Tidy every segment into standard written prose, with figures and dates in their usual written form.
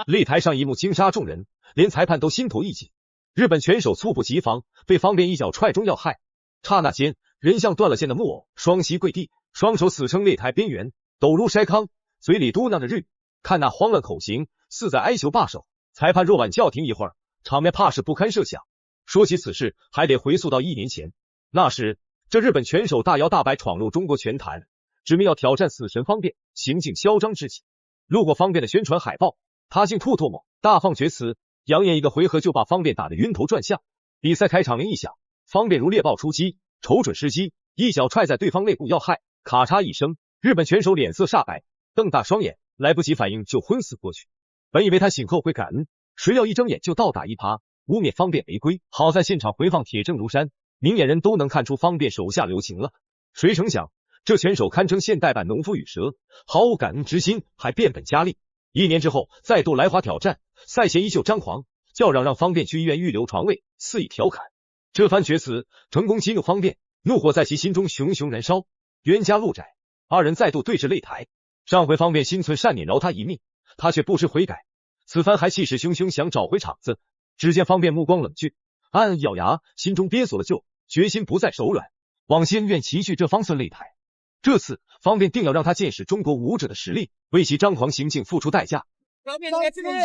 擂台上一幕惊杀众人，连裁判都心头一紧。日本拳手猝不及防，被方便一脚踹中要害。刹那间，人像断了线的木偶，双膝跪地，双手死撑擂台边缘，抖如筛糠，嘴里嘟囔着日语。看那慌乱口型，似在哀求罢手。裁判若晚叫停一会儿，场面怕是不堪设想。说起此事，还得回溯到1年前。那时，这日本拳手大摇大摆闯入中国拳坛，指明要挑战死神方便，行径嚣张至极。路过方便的宣传海报，他竟吐唾沫，大放厥词，扬言一个回合就把方便打得晕头转向。比赛开场铃一响，方便如猎豹出击，瞅准时机，一脚踹在对方肋部要害，咔嚓一声，日本拳手脸色煞白，瞪大双眼，来不及反应就昏死过去。本以为他醒后会感恩，谁料一睁眼就倒打一耙，污蔑方便违规。好在现场回放铁证如山，明眼人都能看出方便手下留情了。谁成想，这拳手堪称现代版农夫与蛇，毫无感恩之心，还变本加厉。1年之后，再度来华挑战，赛前依旧张狂，叫嚷让方便去医院预留床位，肆意调侃。这番厥词成功激怒方便，怒火在其心中熊熊燃烧。冤家路窄，二人再度对峙擂台。上回方便心存善念饶他一命，他却不知悔改，此番还气势汹汹想找回场子。只见方便目光冷峻，暗暗咬牙，心中憋锁了咒，决心不再手软，往昔恩怨齐聚这方寸擂台。这次方便定要让他见识中国武者的实力，为其张狂行径付出代价。方便别急，别急，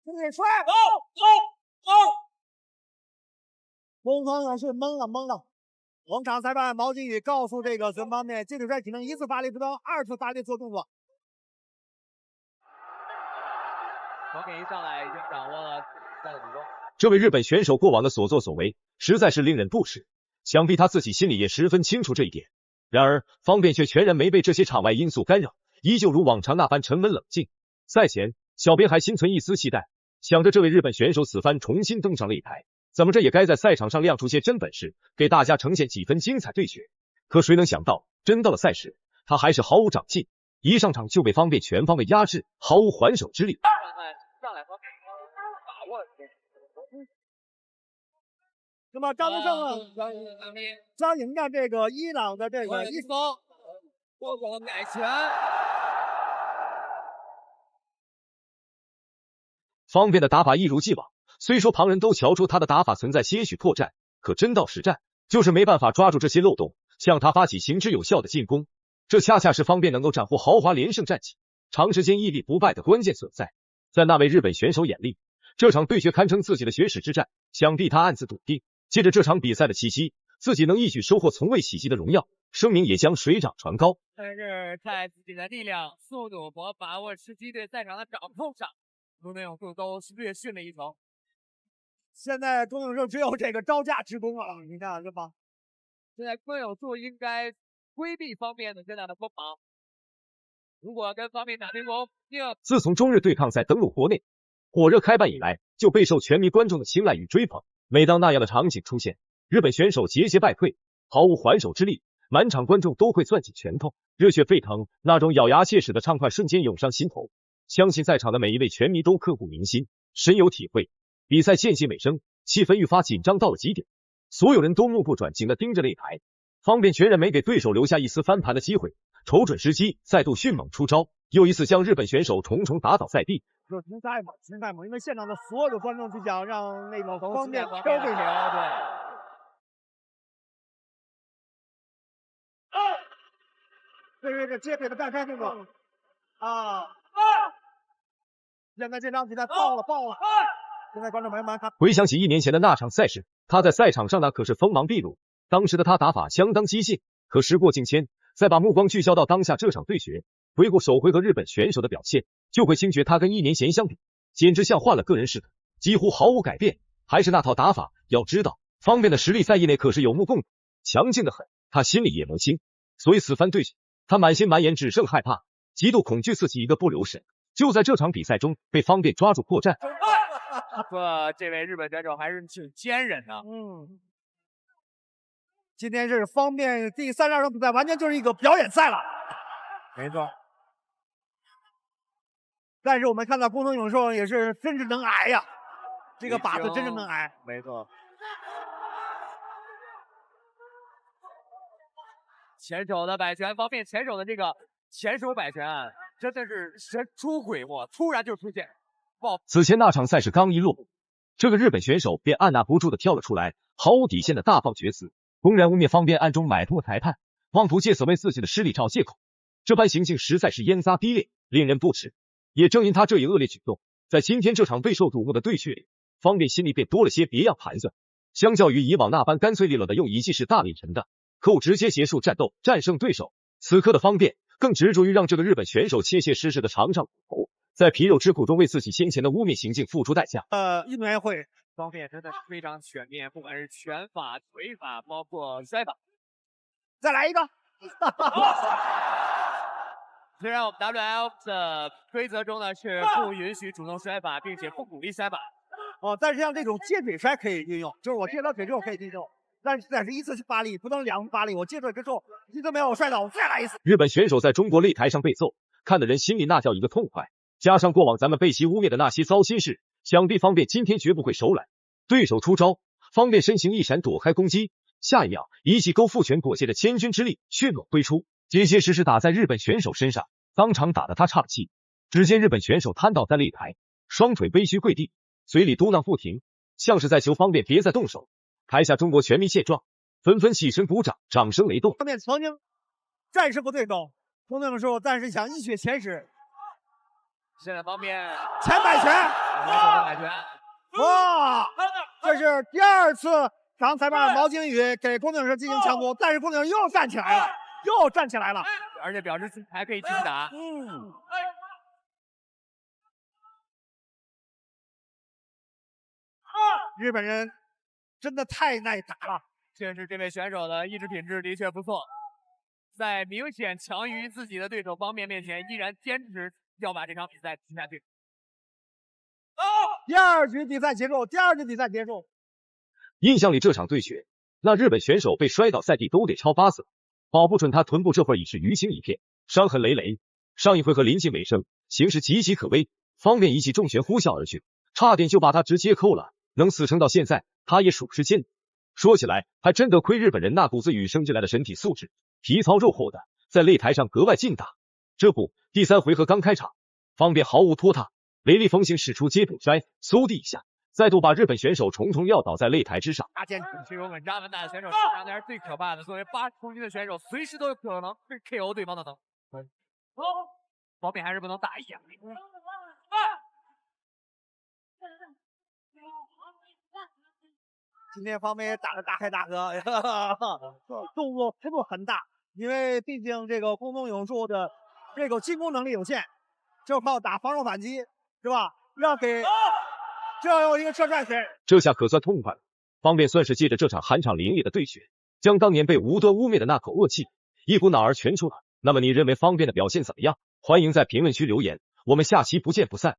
你帅，走！东方也是懵了。红场裁判毛金宇告诉这个孙方面，金水帅只能1次发力出招，2次发力做动作。方便一上来已经掌握了赛的主动。这位日本选手过往的所作所为实在是令人不齿，想必他自己心里也十分清楚这一点。然而方便却全然没被这些场外因素干扰，依旧如往常那般沉稳冷静。赛前，小编还心存一丝期待，想着这位日本选手此番重新登上擂台，怎么着也该在赛场上亮出些真本事，给大家呈现几分精彩对决。可谁能想到，真到了赛时，他还是毫无长进，一上场就被方便全方位压制，毫无还手之力。上来方便把握。那么张德胜啊，将迎战这个伊朗的这个伊峰，过广改拳。方便的打法一如既往，虽说旁人都瞧出他的打法存在些许破绽，可真到实战，就是没办法抓住这些漏洞，向他发起行之有效的进攻。这恰恰是方便能够斩获豪华连胜战绩，长时间屹立不败的关键所在。在那位日本选手眼里，这场对决堪称自己的血史之战，想必他暗自笃定，借着这场比赛的契机，自己能一举收获从未企及的荣耀，声名也将水涨船高。但是在自己的力量、速度和把握时机对赛场的掌控上，钟永胜都略逊了一筹。现在钟永胜只有这个招架之功了，你看是吧？现在钟永胜应该规避方面的这样的锋芒。如果跟方面打进攻，自从中日对抗赛登陆国内，火热开办以来，就备受全民观众的青睐与追捧。每当那样的场景出现，日本选手节节败退，毫无还手之力，满场观众都会攥紧拳头，热血沸腾，那种咬牙切齿的畅快瞬间涌上心头。相信在场的每一位拳迷都刻骨铭心，深有体会。比赛渐近尾声，气氛愈发紧张到了极点，所有人都目不转睛地盯着擂台。方便全然没给对手留下一丝翻盘的机会，瞅准时机，再度迅猛出招，又一次将日本选手重重打倒在地。就停赛嘛，因为现场的所有的观众就想让那个方便挑对手。对，这接给的半开动作现在这场比赛爆了！现在观众朋友们看，回想起1年前的那场赛事，他在赛场上那可是锋芒毕露，当时的他打法相当激进。可时过境迁，再把目光聚焦到当下这场对决，回顾首回合日本选手的表现，就会惊觉他跟1年前相比，简直像换了个人似的，几乎毫无改变，还是那套打法。要知道，方便的实力在业内可是有目共睹，强劲的很，他心里也摸清。所以此番对决，他满心满眼只剩害怕，极度恐惧自己一个不留神，就在这场比赛中被方便抓住破绽。这位日本选手还是挺坚韧的。今天是方便第32场比赛，完全就是一个表演赛了。没错。但是我们看到工藤勇寿也是真是能挨呀，这个靶子真是能挨。没错。前手的摆拳方面，前手的这个前手摆拳真的是神出鬼没，突然就出现。此前那场赛事刚一落幕，这个日本选手便按捺不住的跳了出来，毫无底线的大放厥词，公然污蔑方辩暗中买通裁判，妄图借所谓自己的失礼找借口。这般行径实在是烟撒逼劣，令人不齿。也正因他这一恶劣举动，在今天这场备受瞩目的对决里，方辩心里便多了些别样盘算。相较于以往那般干脆利落的用一记式大力沉的扣直接结束战斗，战胜对手，此刻的方辩更执着于让这个日本选手切切实实的尝上苦头，在皮肉之苦中为自己先前的污蔑行径付出代价。运动员会方面真的是非常全面，不管是拳法、腿法，包括摔法。再来一个。虽然我们 WL 的规则中呢是不允许主动摔法，并且不鼓励摔法。但是像这种接腿摔可以运用，就是我接到腿之后可以运用，但是一次发力，不能两次发力。我接腿之后一次没有摔倒，我再来一次。日本选手在中国擂台上被揍，看的人心里那叫一个痛快。加上过往咱们被其污蔑的那些糟心事，想必方辩今天绝不会手软。对手出招，方辩身形一闪躲开攻击，下一秒一记勾腹拳裹挟着千钧之力迅猛挥出，结结实实打在日本选手身上，当场打得他岔了气。只见日本选手瘫倒在擂台，双腿微屈跪地，嘴里嘟囔不停，像是在求方辩别再动手。台下中国拳迷见状，纷纷起身鼓掌，掌声雷动。方辩曾经战胜过对手，从那个时候但是想一雪前耻。现在方辩前摆拳，摆拳，哇！这是第二次让裁判毛景宇给龚鼎生进行强迫，但是龚鼎生又站起来了，而且表示还可以继续打。日本人真的太耐打了。确实，这位选手的意志品质的确不错，在明显强于自己的对手方辩面前，依然坚持要把这场比赛踢下去。第二局比赛结束。印象里这场对决，那日本选手被摔倒在地都得超8色，保不准他臀部这会儿已是淤青一片，伤痕累累。上一回合临近尾声，形势岌岌可危，方辩一记重拳呼啸而去，差点就把他直接扣了。能死撑到现在，他也属实坚。说起来，还真得亏日本人那股子与生俱来的身体素质，皮糙肉厚的，在擂台上格外劲大。这不，第3回合刚开场，方辩毫无拖沓，雷厉风行使出接腿摔，嗖的一下，再度把日本选手重重撂倒在擂台之上。这种稳扎稳打的选手，实际上才是最可怕的。作为80公斤的选手，随时都有可能被 KO 对方的头。方辩还是不能大意啊！今天方辩打得大开大合，动作幅度很大，因为毕竟这个宫东永树的这个进攻能力有限，就靠打防守反击，是吧？这要有一个车转拳，这下可算痛快了。方辩算是借着这场酣畅淋漓的对决，将当年被无端污蔑的那口恶气一股脑儿全出了。那么你认为方辩的表现怎么样？欢迎在评论区留言，我们下期不见不散。